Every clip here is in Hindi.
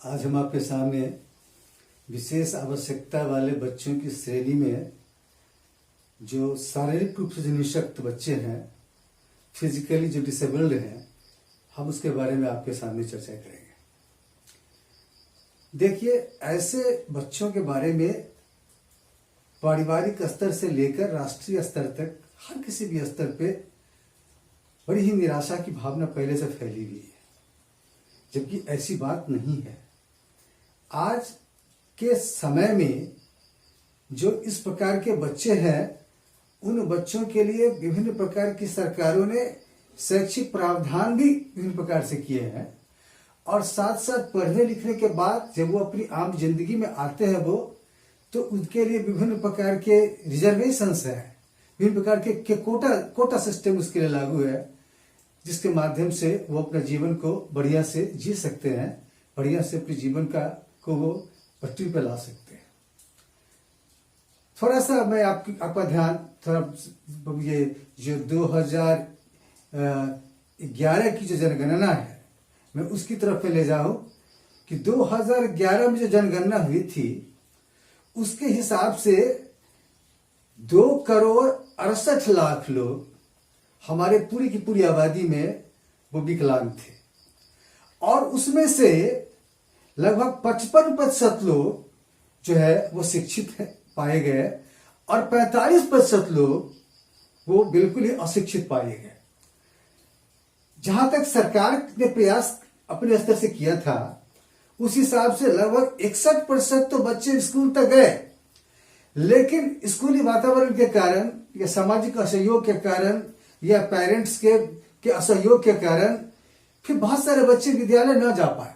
आज हम आपके सामने विशेष आवश्यकता वाले बच्चों की श्रेणी में जो शारीरिक रूप से जो निःशक्त बच्चे हैं, फिजिकली जो डिसेबल्ड हैं, हम उसके बारे में आपके सामने चर्चा करेंगे। देखिए, ऐसे बच्चों के बारे में पारिवारिक स्तर से लेकर राष्ट्रीय स्तर तक हर किसी भी स्तर पे बड़ी ही निराशा की भावना पहले से फैली हुई है, जबकि ऐसी बात नहीं है। आज के समय में जो इस प्रकार के बच्चे हैं, उन बच्चों के लिए विभिन्न प्रकार की सरकारों ने शैक्षिक प्रावधान भी विभिन्न प्रकार से किए हैं, और साथ साथ पढ़ने लिखने के बाद जब वो अपनी आम जिंदगी में आते हैं तो उनके लिए विभिन्न प्रकार के रिजर्वेशंस है, विभिन्न प्रकार के कोटा सिस्टम उसके लिए लागू है, जिसके माध्यम से वो अपने जीवन को बढ़िया से जी सकते हैं, बढ़िया से अपने जीवन को वो पटरी पर ला सकते हैं। थोड़ा सा मैं आपका ध्यान थोड़ा ये जो 2011 की जो जनगणना है, मैं उसकी तरफ ले जाऊं कि 2011 में जो जनगणना हुई थी, उसके हिसाब से 2,68,00,000 लोग हमारे पूरी की पूरी आबादी में वो विकलांग थे, और उसमें से लगभग 55% लोग जो है वो शिक्षित पाए गए, और 45% लोग वो बिल्कुल ही अशिक्षित पाए गए। जहां तक सरकार ने प्रयास अपने स्तर से किया था, उस हिसाब से लगभग 61% तो बच्चे स्कूल तक गए, लेकिन स्कूली वातावरण के कारण या सामाजिक असहयोग के कारण या पेरेंट्स के असहयोग के कारण फिर बहुत सारे बच्चे विद्यालय न जा पाए,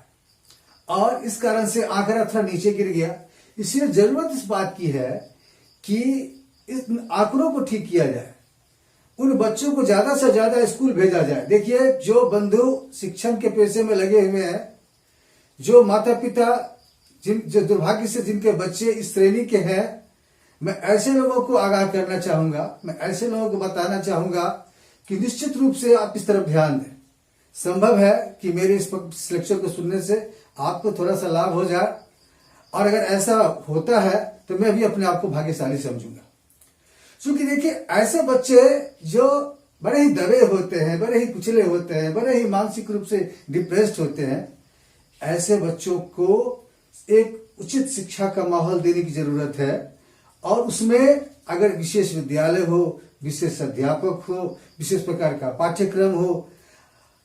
और इस कारण से आंकड़ा थोड़ा नीचे गिर गया। इसलिए जरूरत इस बात की है कि इस आंकड़ों को ठीक किया जाए, उन बच्चों को ज्यादा से ज्यादा स्कूल भेजा जाए। देखिए, जो बंधु शिक्षण के पेशे में लगे हुए हैं, जो माता पिता जो दुर्भाग्य से जिनके बच्चे इस श्रेणी के हैं, मैं ऐसे लोगों को आगाह करना चाहूंगा, मैं ऐसे लोगों को बताना चाहूंगा कि निश्चित रूप से आप इस तरफ ध्यान दें। संभव है कि मेरे इस लेक्चर को सुनने से आपको थोड़ा सा लाभ हो जाए, और अगर ऐसा होता है तो मैं भी अपने आप को भाग्यशाली समझूंगा। क्योंकि देखिए, ऐसे बच्चे जो बड़े ही दबे होते हैं, बड़े ही कुचले होते हैं, बड़े ही मानसिक रूप से डिप्रेस्ड होते हैं, ऐसे बच्चों को एक उचित शिक्षा का माहौल देने की जरूरत है, और उसमें अगर विशेष विद्यालय हो, विशेष अध्यापक हो, विशेष प्रकार का पाठ्यक्रम हो,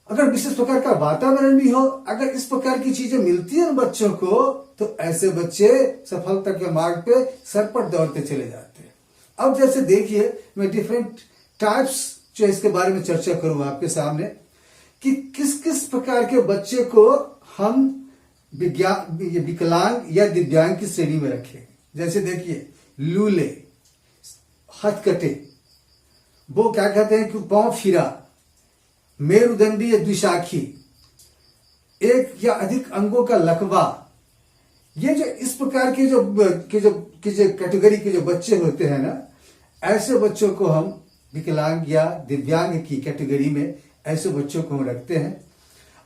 अगर विशेष प्रकार का वातावरण भी हो, अगर इस प्रकार की चीजें मिलती हैं बच्चों को, तो ऐसे बच्चे सफलता के मार्ग पे सरपट दौड़ते चले जाते हैं। अब जैसे देखिए, मैं डिफरेंट टाइप्स जो इसके बारे में चर्चा करूंगा आपके सामने कि किस किस प्रकार के बच्चे को हम विकलांग या दिव्यांग की श्रेणी में रखें। जैसे देखिए, लूले, हथकटे, वो क्या कहते हैं कि पांव फिरा, मेरुदंडी या द्विशाखी, एक या अधिक अंगों का लकवा, ये जो इस प्रकार के जो कैटेगरी के जो बच्चे होते हैं ना, ऐसे बच्चों को हम विकलांग या दिव्यांग की कैटेगरी में ऐसे बच्चों को हम रखते हैं।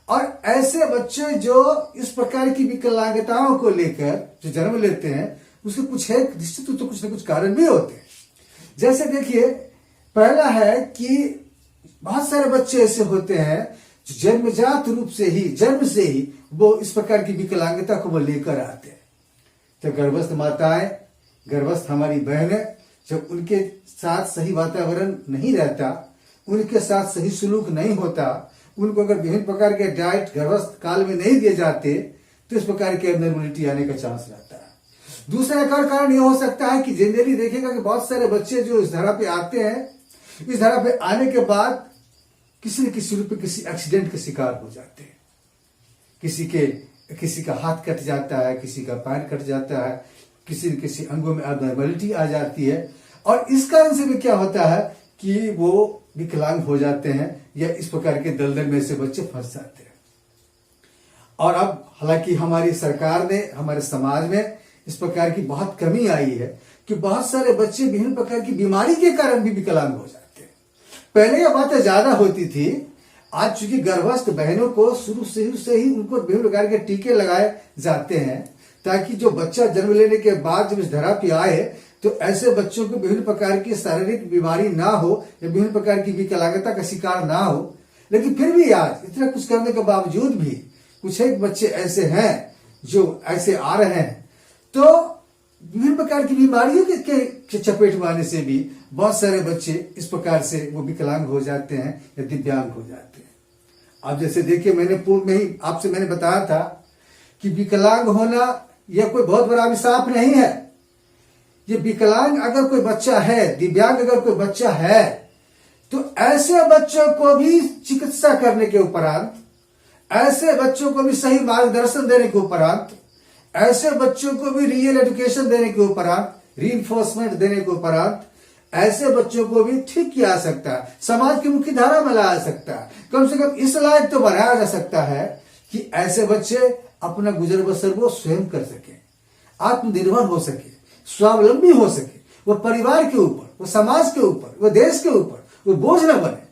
और ऐसे बच्चे जो इस प्रकार की विकलांगताओं को लेकर जो जन्म लेते हैं, उसके कुछ है निश्चित रूप से कुछ न कुछ कारण भी होते हैं। जैसे देखिए, पहला है कि बहुत सारे बच्चे ऐसे होते हैं जो जन्मजात रूप से ही, जन्म से ही वो इस प्रकार की विकलांगता को वो लेकर आते हैं। तो गर्भस्थ माताएं, गर्भस्थ हमारी बहनें, जब उनके साथ सही वातावरण नहीं रहता, उनके साथ सही सुलूक नहीं होता, उनको अगर विभिन्न प्रकार के डाइट गर्भस्थ काल में नहीं दिए जाते, तो इस प्रकार की एबनॉर्मलिटी आने का चांस रहता है। दूसरा एक और कारण यह हो सकता है कि जनरली देखेगा कि बहुत सारे बच्चे जो इस धरा पे आते हैं, इस धरा पे आने के बाद किसी न किसी रूप में किसी एक्सीडेंट के शिकार हो जाते हैं। किसी का हाथ कट जाता है, किसी का पैर कट जाता है, किसी न किसी अंगों में एबनॉर्मलिटी आ जाती है, और इस कारण से भी क्या होता है कि वो विकलांग हो जाते हैं, या इस प्रकार के दलदल में से बच्चे फंस जाते हैं। और अब हालांकि हमारी सरकार ने, हमारे समाज में इस प्रकार की बहुत कमी आई है कि बहुत सारे बच्चे विभिन्न प्रकार की बीमारी के कारण भी विकलांग हो जाते हैं। पहले यह बातें ज्यादा होती थी, आज चूंकि गर्भस्थ बहनों को शुरू से ही उनको विभिन्न प्रकार के टीके लगाए जाते हैं, ताकि जो बच्चा जन्म लेने के बाद जब इस धरा पे आए तो ऐसे बच्चों को विभिन्न प्रकार की शारीरिक बीमारी ना हो या विभिन्न प्रकार की विकलांगता का शिकार ना हो। लेकिन फिर भी आज इतना कुछ करने के बावजूद भी कुछ एक बच्चे ऐसे हैं जो ऐसे आ रहे हैं, तो विभिन्न प्रकार की बीमारियों के चपेट में आने से भी बहुत सारे बच्चे इस प्रकार से वो विकलांग हो जाते हैं या दिव्यांग हो जाते हैं। अब जैसे देखिए, मैंने पूर्व में ही आपसे मैंने बताया था कि विकलांग होना यह कोई बहुत बड़ा अभिशाप नहीं है। ये विकलांग अगर कोई बच्चा है, दिव्यांग अगर कोई बच्चा है, तो ऐसे बच्चों को भी चिकित्सा करने के उपरांत, ऐसे बच्चों को भी सही मार्गदर्शन देने के उपरांत, ऐसे बच्चों को भी रियल एजुकेशन देने के उपरांत, रीइंफोर्समेंट देने के उपरांत ऐसे बच्चों को भी ठीक किया जा सकता है, समाज की मुख्य धारा में लाया जा सकता है। कम से कम इस लायक तो बनाया जा सकता है कि ऐसे बच्चे अपना गुजर बसर वो स्वयं कर सके, आत्मनिर्भर हो सके, स्वावलंबी हो सके, वो परिवार के ऊपर, वो समाज के ऊपर, वो देश के ऊपर वो बोझ न बने।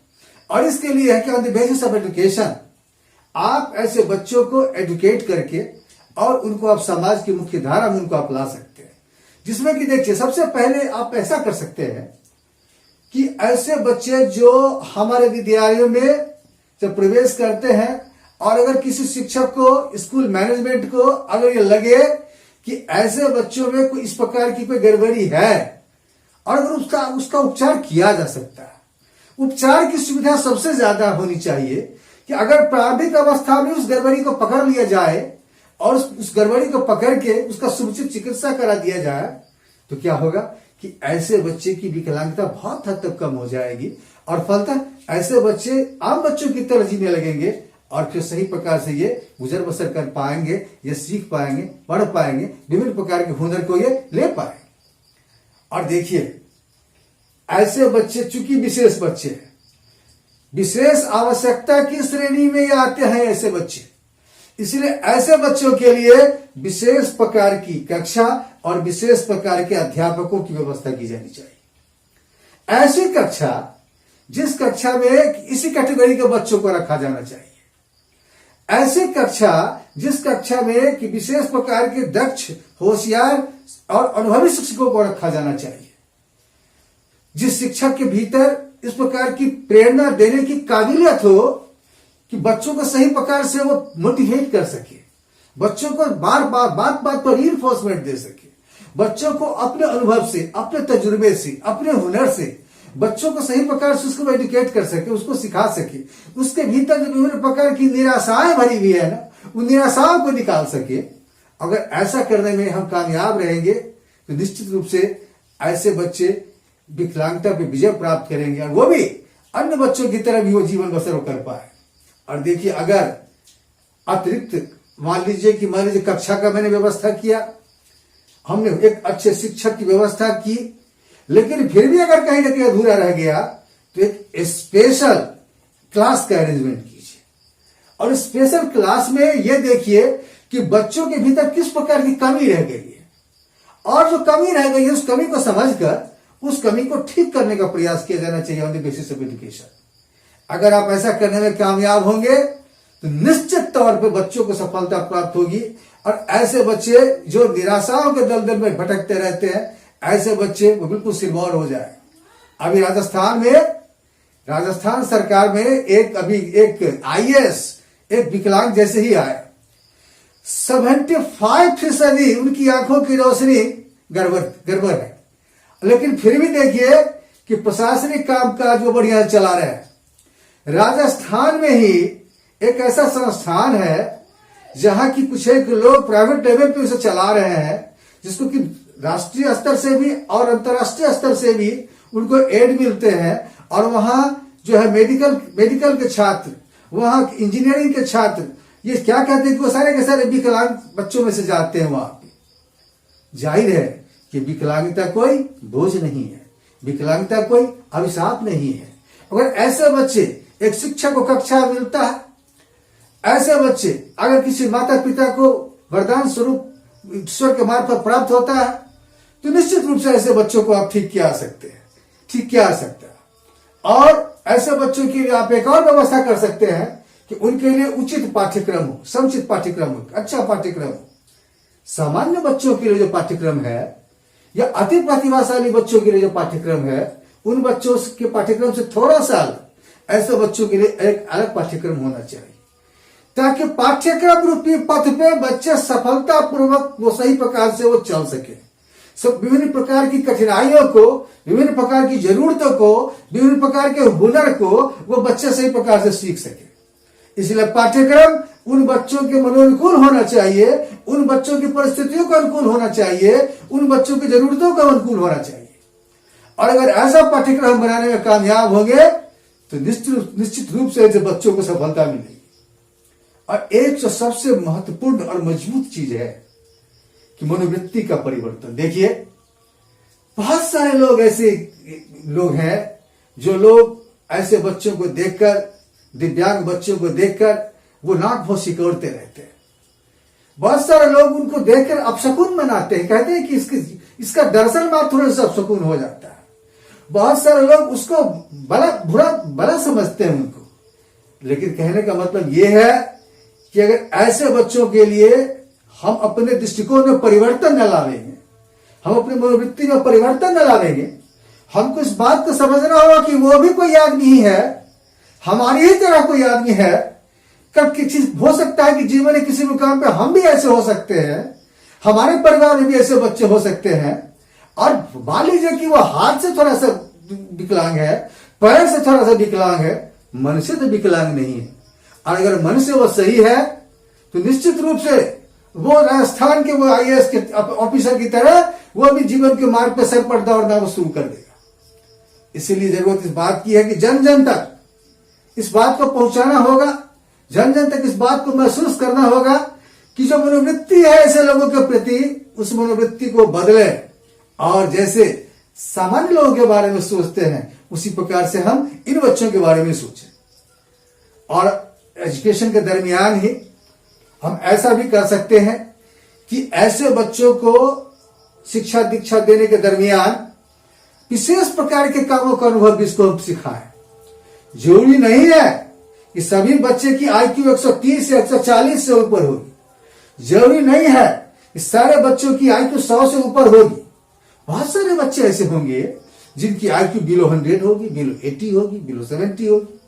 और इसके लिए है कि on the basis of education आप ऐसे बच्चों को एजुकेट करके और उनको आप समाज की मुख्य धारा में उनको आप ला सकते हैं। जिसमें कि देखिए, सबसे पहले आप ऐसा कर सकते हैं कि ऐसे बच्चे जो हमारे विद्यालयों में जब प्रवेश करते हैं और अगर किसी शिक्षक को, स्कूल मैनेजमेंट को अगर ये लगे कि ऐसे बच्चों में कोई इस प्रकार की कोई गड़बड़ी है और अगर उसका उपचार किया जा सकता है, उपचार की सुविधा सबसे ज्यादा होनी चाहिए कि अगर प्रारंभिक अवस्था में उस गड़बड़ी को पकड़ लिया जाए और उस गड़बड़ी को पकड़ के उसका समुचित चिकित्सा करा दिया जाए, तो क्या होगा कि ऐसे बच्चे की विकलांगता बहुत हद तक कम हो जाएगी और फलतः ऐसे बच्चे आम बच्चों की तरह जीने लगेंगे और फिर सही प्रकार से ये गुजर बसर कर पाएंगे, ये सीख पाएंगे, पढ़ पाएंगे, विभिन्न प्रकार के हुनर को ये ले पाएंगे। और देखिए, ऐसे बच्चे चूंकि विशेष बच्चे हैं, विशेष आवश्यकता की श्रेणी में ये आते हैं ऐसे बच्चे, इसलिए ऐसे बच्चों के लिए विशेष प्रकार की कक्षा और विशेष प्रकार के अध्यापकों की व्यवस्था की जानी चाहिए। ऐसी कक्षा जिस कक्षा में इसी कैटेगरी के बच्चों को रखा जाना चाहिए, ऐसी कक्षा जिस कक्षा में कि विशेष प्रकार के दक्ष, होशियार और अनुभवी शिक्षकों को रखा जाना चाहिए, जिस शिक्षक के भीतर इस प्रकार की प्रेरणा देने की काबिलियत हो कि बच्चों को सही प्रकार से वो मोटिवेट कर सके, बच्चों को बार बात पर रीइंफोर्समेंट दे सके, बच्चों को अपने अनुभव से, अपने तजुर्बे से, अपने हुनर से बच्चों को सही प्रकार से उसको एजुकेट कर सके, उसको सिखा सके, उसके भीतर जो विभिन्न प्रकार की निराशाएं भरी हुई है ना, उन निराशाओं को निकाल सके। अगर ऐसा करने में हम कामयाब रहेंगे तो निश्चित रूप से ऐसे बच्चे विकलांगता पे विजय प्राप्त करेंगे और वो भी अन्य बच्चों की तरह भी वो जीवन बसर कर पाए। और देखिए, अगर अतिरिक्त मान लीजिए कक्षा का मैंने व्यवस्था किया, हमने एक अच्छे शिक्षक की व्यवस्था की, लेकिन फिर भी अगर कहीं ना कहीं अधूरा रह गया तो एक स्पेशल क्लास का अरेंजमेंट कीजिए। और स्पेशल क्लास में यह देखिए कि बच्चों के भीतर किस प्रकार की कमी रह गई है और जो कमी रह गई है उस कमी को समझकर उस कमी को ठीक करने का प्रयास किया जाना चाहिए on the basis of education. अगर आप ऐसा करने में कामयाब होंगे तो निश्चित तौर पे बच्चों को सफलता प्राप्त होगी और ऐसे बच्चे जो निराशाओं के दलदल में भटकते रहते हैं, ऐसे बच्चे वो बिल्कुल सिरमौर हो जाए। अभी राजस्थान सरकार में एक IAS एक विकलांग जैसे ही आए, 75% उनकी आंखों की रोशनी गड़बड़ है, लेकिन फिर भी देखिए कि प्रशासनिक कामकाज वो बढ़िया चला रहे हैं। राजस्थान में ही एक ऐसा संस्थान है जहां की कुछ एक लोग प्राइवेट लेवल पे उसे चला रहे हैं, जिसको कि राष्ट्रीय स्तर से भी और अंतर्राष्ट्रीय स्तर से भी उनको एड मिलते हैं। और वहां जो है मेडिकल के छात्र, वहां इंजीनियरिंग के छात्र, ये क्या कहते हैं कि वो सारे के सारे विकलांग बच्चों में से जाते हैं वहां पे। जाहिर है कि विकलांगता कोई बोझ नहीं है, विकलांगता कोई अभिशाप नहीं है। अगर ऐसे बच्चे, एक शिक्षक को कक्षा मिलता है, ऐसे बच्चे अगर किसी माता पिता को वरदान स्वरूप ईश्वर के मार्फत प्राप्त होता है तो निश्चित रूप से ऐसे बच्चों को आप ठीक किया जा सकता है। और ऐसे बच्चों के लिए आप एक और व्यवस्था कर सकते हैं कि उनके लिए उचित पाठ्यक्रम हो, समुचित पाठ्यक्रम हो, अच्छा पाठ्यक्रम हो। सामान्य बच्चों के लिए जो पाठ्यक्रम है या अति प्रतिभाशाली बच्चों के लिए जो पाठ्यक्रम है, उन बच्चों के पाठ्यक्रम से थोड़ा सा अलग ऐसे बच्चों के लिए एक अलग पाठ्यक्रम होना चाहिए, ताकि पाठ्यक्रम रूपी पथ पे बच्चे सफलतापूर्वक वो सही प्रकार से वो चल सके। सब विभिन्न प्रकार की कठिनाइयों को, विभिन्न प्रकार की जरूरतों को, विभिन्न प्रकार के हुनर को वो बच्चे सही प्रकार से सीख सके। इसलिए पाठ्यक्रम उन बच्चों के मनोनुकूल होना चाहिए, उन बच्चों की परिस्थितियों को अनुकूल होना चाहिए, उन बच्चों की जरूरतों का अनुकूल होना चाहिए। और अगर ऐसा पाठ्यक्रम बनाने में कामयाब होंगे तो निश्चित रूप से ऐसे बच्चों को सफलता मिलेगी। और एक जो सबसे महत्वपूर्ण और मजबूत चीज है कि मनोवृत्ति का परिवर्तन। देखिए, बहुत सारे लोग ऐसे लोग हैं जो लोग ऐसे बच्चों को देखकर, दिव्यांग बच्चों को देखकर वो नाक भौं सिकोड़ते रहते हैं। बहुत सारे लोग उनको देखकर अपशकुन मनाते हैं, कहते हैं कि इसका दर्शन मात्र थोड़ा सा अपशकुन हो जाता है। बहुत सारे लोग उसको बड़ा समझते हैं उनको। लेकिन कहने का मतलब यह है कि अगर ऐसे बच्चों के लिए हम अपने दृष्टिकोण में परिवर्तन न लावेंगे, हम अपनी मनोवृत्ति में परिवर्तन न लावेंगे, हमको इस बात को समझना होगा कि वो भी कोई आदमी ही है, हमारी ही तरह कोई आदमी है। कब किसी हो सकता है कि जीवन में किसी मुकाम पे हम भी ऐसे हो सकते हैं, हमारे परिवार में भी ऐसे बच्चे हो सकते हैं। और मान लीजिए कि वो हाथ से थोड़ा सा विकलांग है, पैर से थोड़ा सा विकलांग है, मन से तो विकलांग नहीं है। और अगर मन से वो सही है तो निश्चित रूप से वो राजस्थान के वो IAS के ऑफिसर की तरह वो भी जीवन के मार्ग पर सर पर दौड़ना वो शुरू कर देगा। इसीलिए जरूरत इस बात की है कि जन जन तक इस बात को पहुंचाना होगा, जन जन तक इस बात को महसूस करना होगा कि जो मनोवृत्ति है ऐसे लोगों के प्रति, उस मनोवृत्ति को बदले और जैसे सामान्य लोगों के बारे में सोचते हैं उसी प्रकार से हम इन बच्चों के बारे में सोचें। और एजुकेशन के दरमियान ही हम ऐसा भी कर सकते हैं कि ऐसे बच्चों को शिक्षा दीक्षा देने के दरमियान विशेष प्रकार के कामों का अनुभव भी इसको सिखाएं। जरूरी नहीं है कि सभी बच्चे की IQ 130 से 140 से ऊपर होगी, जरूरी नहीं है कि सारे बच्चों की IQ 100 से ऊपर होगी। बहुत सारे बच्चे ऐसे होंगे जिनकी IQ बिलो 100 होगी, बिलो 80 होगी, बिलो 70 होगी।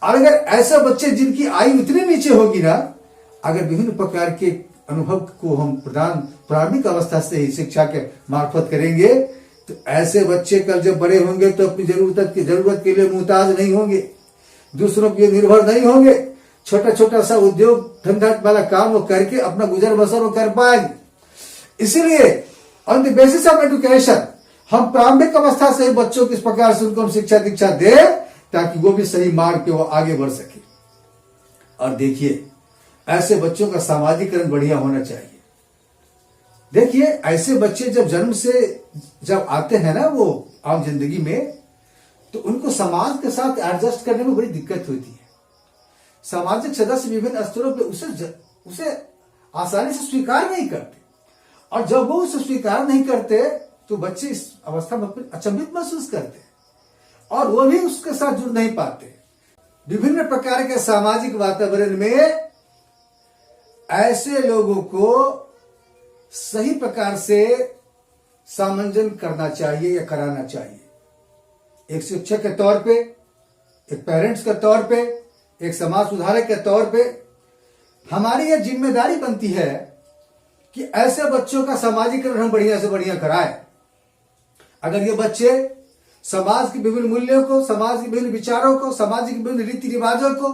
और अगर ऐसे बच्चे जिनकी आयु इतनी नीचे होगी ना, अगर विभिन्न प्रकार के अनुभव को हम प्रारंभिक अवस्था से ही शिक्षा के मार्फत करेंगे तो ऐसे बच्चे कल जब बड़े होंगे तो अपनी जरूरत के लिए मुहताज नहीं होंगे, दूसरों पर निर्भर नहीं होंगे, छोटा छोटा सा उद्योग धंधा वाला काम वो करके अपना गुजर बसर वो कर पाएंगे। इसीलिए on the basis of education हम प्रारंभिक अवस्था से ही बच्चों को इस प्रकार से उनको शिक्षा दीक्षा दे ताकि वो भी सही मार्ग पे वो आगे बढ़ सके। और देखिए, ऐसे बच्चों का सामाजिकरण बढ़िया होना चाहिए। देखिए, ऐसे बच्चे जब जन्म से जब आते हैं ना वो आम जिंदगी में, तो उनको समाज के साथ एडजस्ट करने में बड़ी दिक्कत होती है। सामाजिक सदस्य विभिन्न स्तरों पे उसे आसानी से स्वीकार नहीं करते, और जब वो उसे स्वीकार नहीं करते तो बच्चे इस अवस्था में अचंभित महसूस करते और वो भी उसके साथ जुड़ नहीं पाते। विभिन्न प्रकार के सामाजिक वातावरण में ऐसे लोगों को सही प्रकार से सामंजन करना चाहिए या कराना चाहिए। एक शिक्षक के तौर पे, एक पेरेंट्स के तौर पे, एक समाज सुधारक के तौर पे हमारी यह जिम्मेदारी बनती है कि ऐसे बच्चों का सामाजिकरण हम बढ़िया से बढ़िया कराएं। अगर ये बच्चे समाज के विभिन्न मूल्यों को, समाज के विभिन्न विचारों को, समाज के विभिन्न रीति रिवाजों को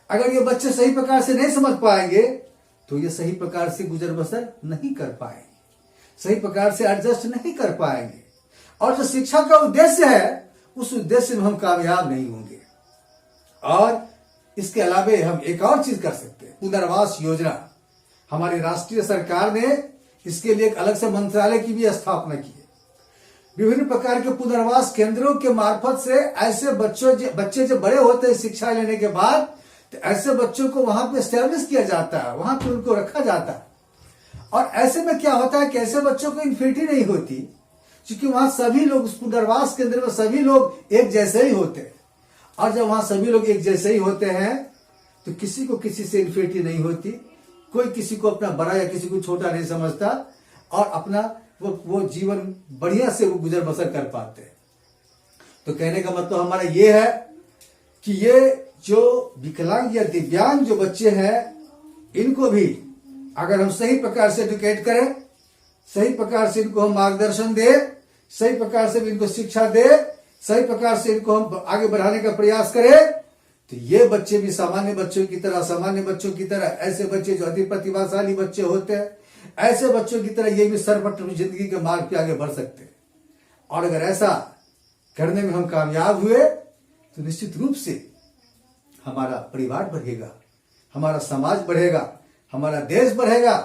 अगर ये बच्चे सही प्रकार से नहीं समझ पाएंगे तो ये सही प्रकार से गुजर बसर नहीं कर पाएंगे, सही प्रकार से एडजस्ट नहीं कर पाएंगे, और जो शिक्षा का उद्देश्य है उस उद्देश्य में हम कामयाब नहीं होंगे। और इसके अलावा हम एक और चीज कर सकते हैं, पुनर्वास योजना। हमारी राष्ट्रीय सरकार ने इसके लिए एक अलग से मंत्रालय की भी स्थापना की है। विभिन्न प्रकार के पुनर्वास केंद्रों के मार्फत से ऐसे बच्चे जब बड़े होते हैं शिक्षा लेने के बाद, तो ऐसे बच्चों को वहां पे एस्टेब्लिश किया जाता है, वहां पे उनको रखा जाता है। और ऐसे में क्या होता है कि ऐसे बच्चों को इन्फिनिटी नहीं होती, क्योंकि वहां सभी लोग, उस पुनर्वास केंद्र में सभी लोग एक जैसे ही होते हैं। और जब वहां सभी लोग एक जैसे ही होते हैं तो किसी को किसी से इन्फिनिटी नहीं होती, कोई किसी को अपना बड़ा या किसी को छोटा नहीं समझता, और अपना वो जीवन बढ़िया से वो गुजर बसर कर पाते हैं। तो कहने का मतलब हमारा ये है कि ये जो विकलांग या दिव्यांग जो बच्चे हैं, इनको भी अगर हम सही प्रकार से एजुकेट करें, सही प्रकार से इनको हम मार्गदर्शन दें, सही प्रकार से इनको शिक्षा दें, सही प्रकार से इनको हम आगे बढ़ाने का प्रयास करें, तो ये बच्चे भी सामान्य बच्चों की तरह ऐसे बच्चे जो अति प्रतिभाशाली बच्चे होते हैं, ऐसे बच्चों की तरह ये भी सरपट जिंदगी के मार्ग पे आगे बढ़ सकते हैं। और अगर ऐसा करने में हम कामयाब हुए तो निश्चित रूप से हमारा परिवार बढ़ेगा, हमारा समाज बढ़ेगा, हमारा देश बढ़ेगा,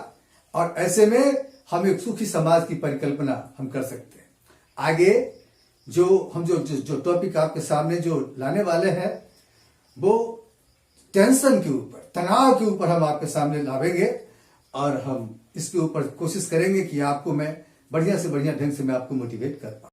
और ऐसे में हम एक सुखी समाज की परिकल्पना हम कर सकते हैं। आगे जो टॉपिक आपके सामने जो लाने वाले हैं वो टेंशन के ऊपर, तनाव के ऊपर हम आपके सामने लावेंगे, और हम इसके ऊपर कोशिश करेंगे कि आपको मैं बढ़िया से बढ़िया ढंग से मैं आपको मोटिवेट कर पाऊं।